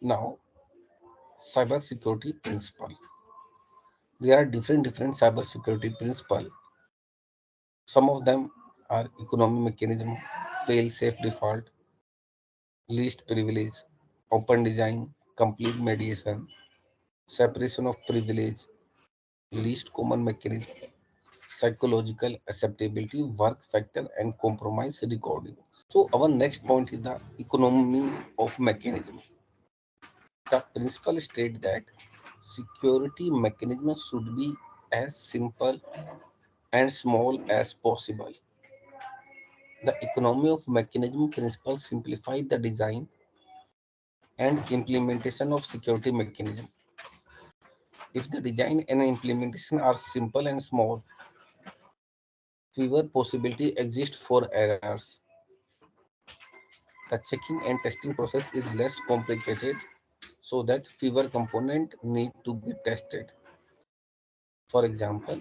Now, cyber security principle. There are different cyber security principle. Some of them are economy mechanism, fail safe default, least privilege, open design, complete mediation, separation of privilege, least common mechanism, psychological acceptability, work factor, and compromise recording. So our next point is the economy of mechanism. The principle states that security mechanisms should be as simple and small as possible. The economy of mechanism principle simplifies the design and implementation of security mechanism. If the design and implementation are simple and small, fewer possibility exist for errors. The checking and testing process is less complicated so that fewer components need to be tested. For example,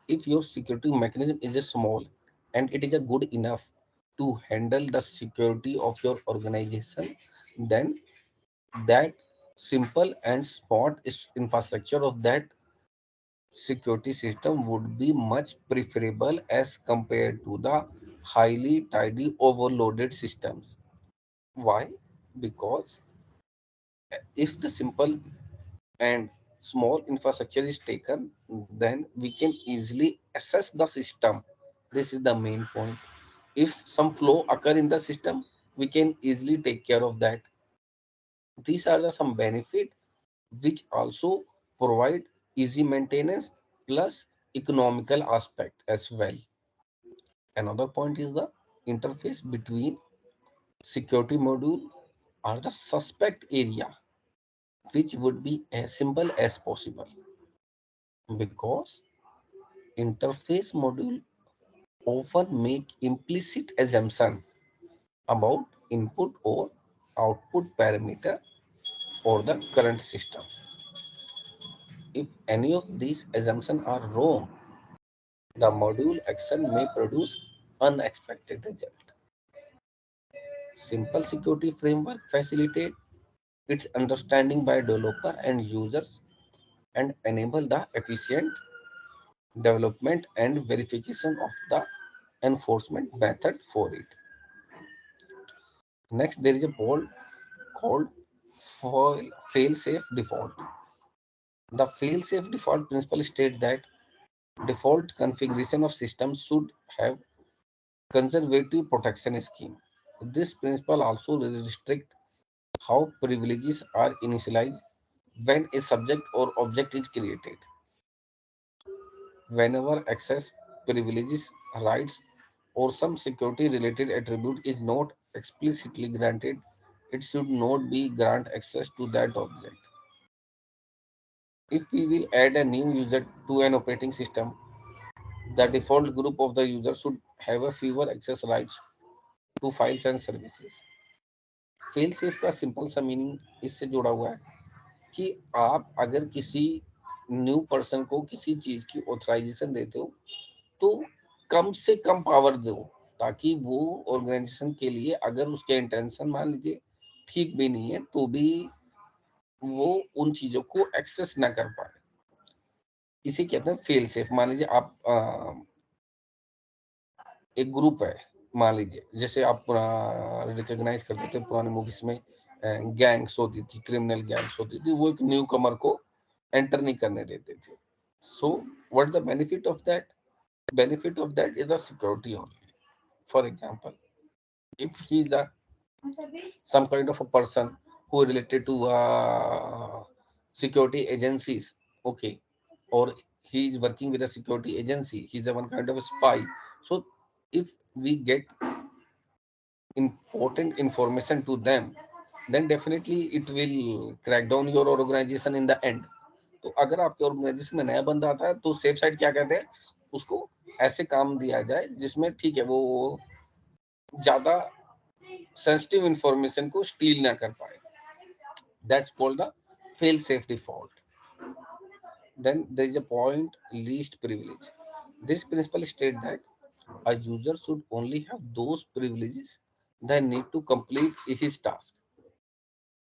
if your security mechanism is a small and it is a good enough to handle the security of your organization, then that simple and smart infrastructure of that security system would be much preferable as compared to the highly tidy overloaded systems. Why? Because if the simple and small infrastructure is taken, then we can easily assess the system. This is the main point. If some flow occur in the system, we can easily take care of that. These are the some benefit which also provide easy maintenance plus economical aspect as well. Another point is the interface between security module or the suspect area, which would be as simple as possible, because interface module often make implicit assumption about input or output parameter or the current system. If any of these assumptions are wrong, the module action may produce unexpected result. Simple security framework facilitate its understanding by developer and users and enable the efficient development and verification of the enforcement method for it. Next, there is a bold called fail-safe default. The fail-safe default principle states that default configuration of systems should have conservative protection scheme. This principle also restricts how privileges are initialized when a subject or object is created. Whenever access, privileges, rights, or some security related attribute is not explicitly granted, it should not be grant access to that object. If we will add a new user to an operating system, the default group of the user should have a fewer access rights to files and services. Fail safe का simple सा meaning इससे जुड़ा हुआ है कि आप अगर किसी न्यू पर्सन को किसी चीज की ऑथराइजेशन देते हो तो कम से कम पावर दो, ताकि वो ऑर्गेनाइजेशन के लिए अगर उसके इंटेंशन मान लीजिए ठीक भी नहीं है तो भी वो उन चीजों को एक्सेस ना कर पाए। इसे कहते हैं फेल सेफ। मान लीजिए आप एक ग्रुप है, मान लीजिए जैसे आप रिकॉग्नाइज करते थे पुराने मूवीज में गैंग्स होती थी, क्रिमिनल गैंग्स होती थी, वो एक न्यू कमर को एंटर नहीं करने देते थे। So what the benefit of that? Benefit of that is the security only. For example, if he is a some kind of a person who related to security agencies, okay, or he is working with a security agency, he is a one kind of a spy. So if we get important information to them, then definitely it will crack down your organization in the end. तो अगर आपके organisation में नया बंदा आता है तो safe side क्या कहते हैं, उसको ऐसे काम दिया जाए जिसमें ठीक है वो ज्यादा सेंसिटिव इंफॉर्मेशन को स्टील ना कर पाए. That's called the fail safe default. Then there is a point least privilege. This principle states that a user should only have those privileges that need to complete his task.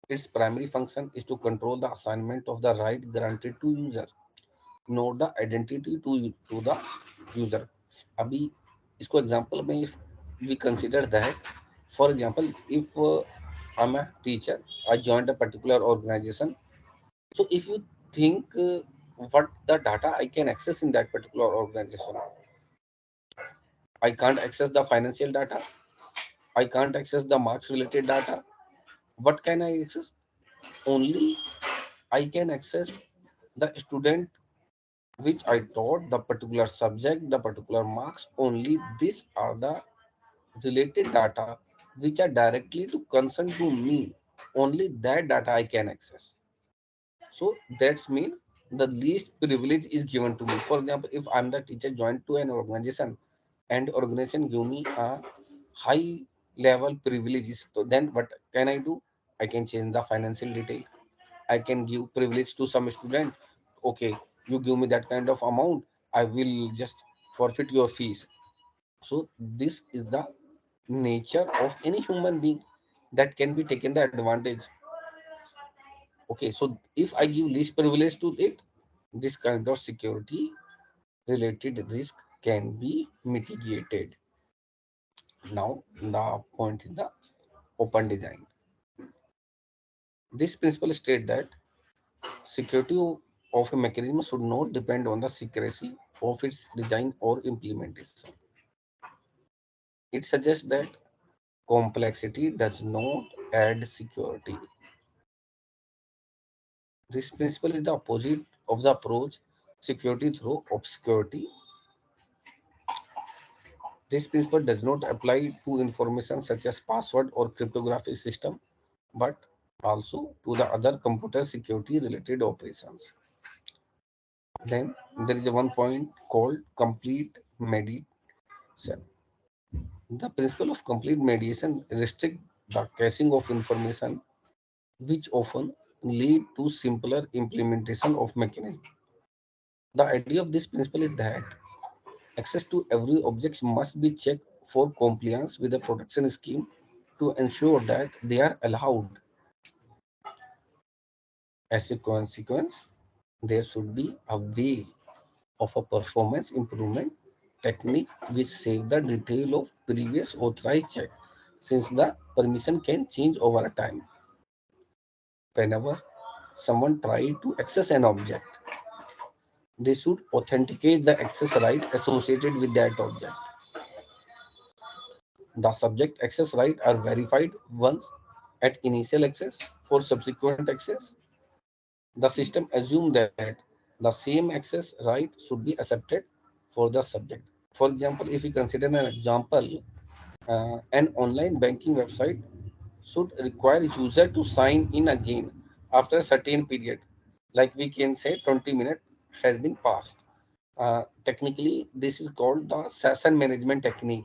Its primary function is to control the assignment of the right granted to user, not the identity to the user. अभी इसको example में if we consider that, for example, if I'm a teacher, I joined a particular organization. So if you think what the data I can access in that particular organization, I can't access the financial data, I can't access the marks related data. What can I access? Only I can access the student which I taught, the particular subject, the particular marks. Only these are the related data which are directly to concern to me. Only that data I can access. So that's mean the least privilege is given to me. For example, if I'm the teacher joined to an organization and organization give me a high level privileges, so then what can I do? I can change the financial detail. I can give privilege to some student. Okay, you give me that kind of amount, I will just forfeit your fees. So this is the nature of any human being that can be taken the advantage. Okay, so if I give least privilege to it, this kind of security related risk can be mitigated. Now the point is the open design. This principle states that security of a mechanism should not depend on the secrecy of its design or implementation. It suggests that complexity does not add security. This principle is the opposite of the approach security through obscurity. This principle does not apply to information such as password or cryptography system, but also to the other computer security related operations. Then there is a one point called complete mediation. The principle of complete mediation restricts the caching of information, which often lead to simpler implementation of mechanism. The idea of this principle is that access to every object must be checked for compliance with the protection scheme to ensure that they are allowed. As a consequence, there should be a way of a performance improvement technique which save the detail of previous authorized check, since the permission can change over time. Whenever someone try to access an object, they should authenticate the access right associated with that object. The subject access right are verified once at initial access. For subsequent access, the system assumes that the same access right should be accepted for the subject. For example, if we consider an example, an online banking website should require user to sign in again after a certain period. Like we can say 20 minutes has been passed. Technically, this is called the session management technique.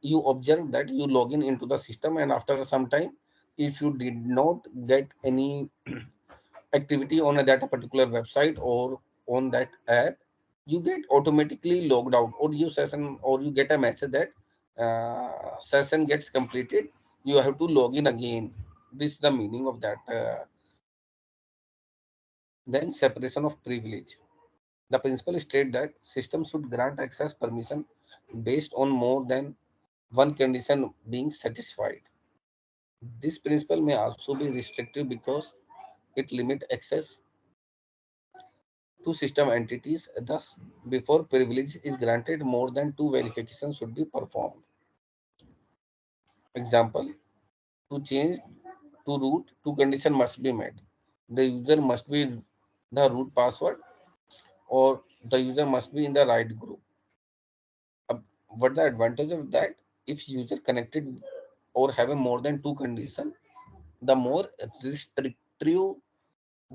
You observe that you log in into the system, and after some time, if you did not get any activity on that particular website or on that app, you get automatically logged out, or you session, or you get a message that session gets completed, you have to log in again. This is the meaning of that. Then separation of privilege. The principle states that system should grant access permission based on more than one condition being satisfied. This principle may also be restrictive because it limits access to system entities. Thus, before privilege is granted, more than two verifications should be performed. Example, to change to root, two conditions must be met. The user must be the root password, or the user must be in the right group. What the advantage of that? If user connected or have a more than two condition, the more restrictive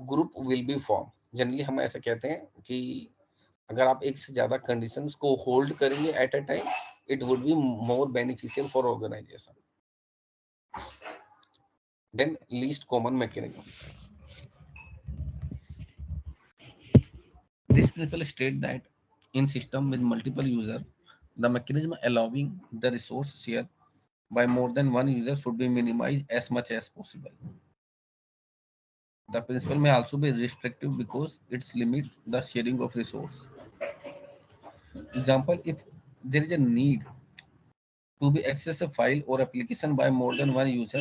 group will be form. Generally हम ऐसा कहते हैं कि अगर आप एक से ज्यादा कंडीशंस को होल्ड करेंगे at a time, it would be more beneficial for organisation. Then least common mechanism. This principle state that in system with multiple user, the mechanism allowing the resource share by more than one user should be minimized as much as possible. The principle may also be restrictive because it's limit the sharing of resource. Example, if there is a need to be access a file or application by more than one user,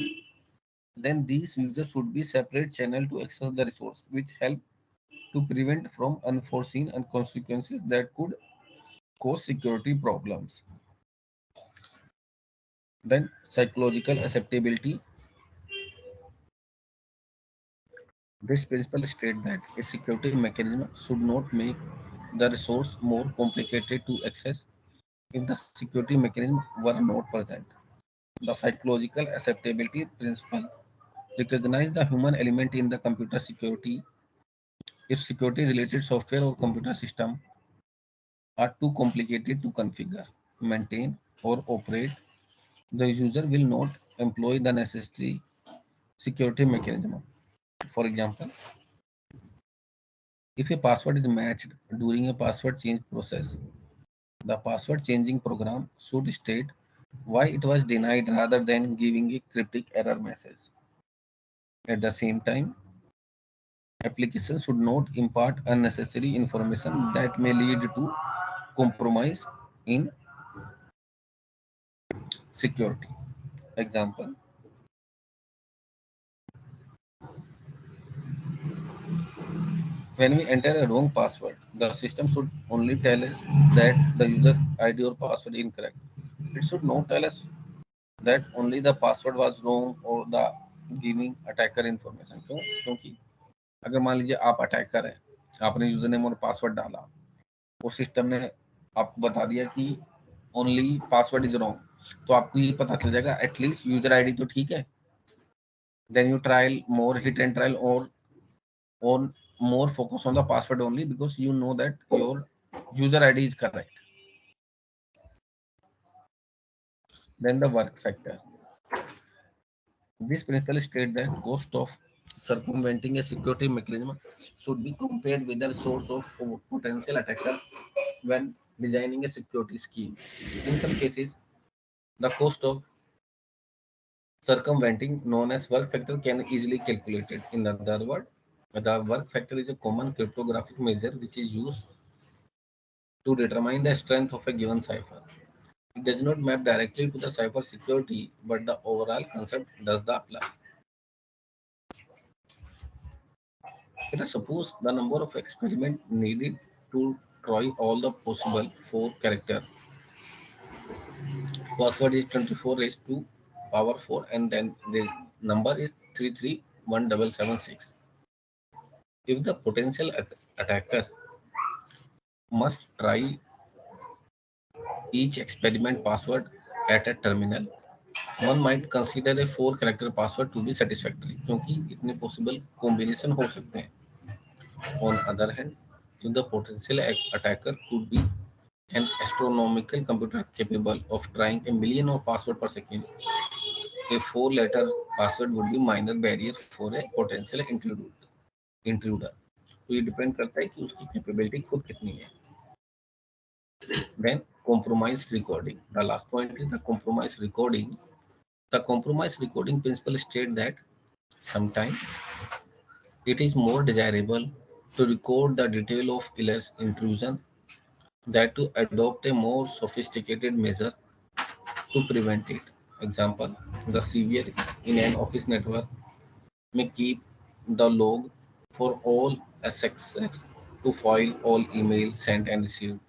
then these users should be separate channel to access the resource, which help to prevent from unforeseen and consequences that could cause security problems. Then psychological acceptability. This principle states that a security mechanism should not make the resource more complicated to access if the security mechanism were not present. The psychological acceptability principle recognizes the human element in the computer security. If security related software or computer system are too complicated to configure, maintain, or operate, the user will not employ the necessary security mechanism. For example, if a password is matched during a password change process, the password changing program should state why it was denied rather than giving a cryptic error message. At the same time, applications should not impart unnecessary information that may lead to compromise in security. Example, when we enter a wrong password, the system should only tell us that the user ID or password is incorrect. It should not tell us that only the password was wrong or the giving attacker information. क्यों? क्योंकि अगर मान लीजिए आप attacker है, आपने user name और password डाला और सिस्टम ने आपको बता दिया कि ओनली पासवर्ड इज रॉन्ग, तो आपको ये पता चल जाएगा एटलीस्ट यूजर आईडी तो ठीक है. Then you trial more hit and trial और on more focus on the password only because you know that your user id is correct. Then the work factor. This principle states that cost of circumventing a security mechanism should be compared with the source of potential attacker when designing a security scheme. In some cases, the cost of circumventing, known as work factor, can easily calculated. In other words, the work factor is a common cryptographic measure which is used to determine the strength of a given cipher. It does not map directly to the cipher security, but the overall concept does the apply. Let us suppose the number of experiments needed to try all the possible four character password is 24 raised to power 4 and then the number is 331776. If the potential attacker must try each experiment password at a terminal, one might consider a 4 character password to be satisfactory क्योंकि इतने possible combination हो सकते हैं. On other hand, if the potential attacker could be an astronomical computer capable of trying a million of password per second, a 4 letter password would be minor barrier for a potential intruder. तो ये depend करता है कि उसकी capability खुद कितनी है. Then compromise recording. The last point is the compromise recording. The compromise recording principle states that sometimes it is more desirable to record the detail of intrusion than to adopt a more sophisticated measure to prevent it. Example, the severe in an office network may keep the log for all access to file all emails sent and received.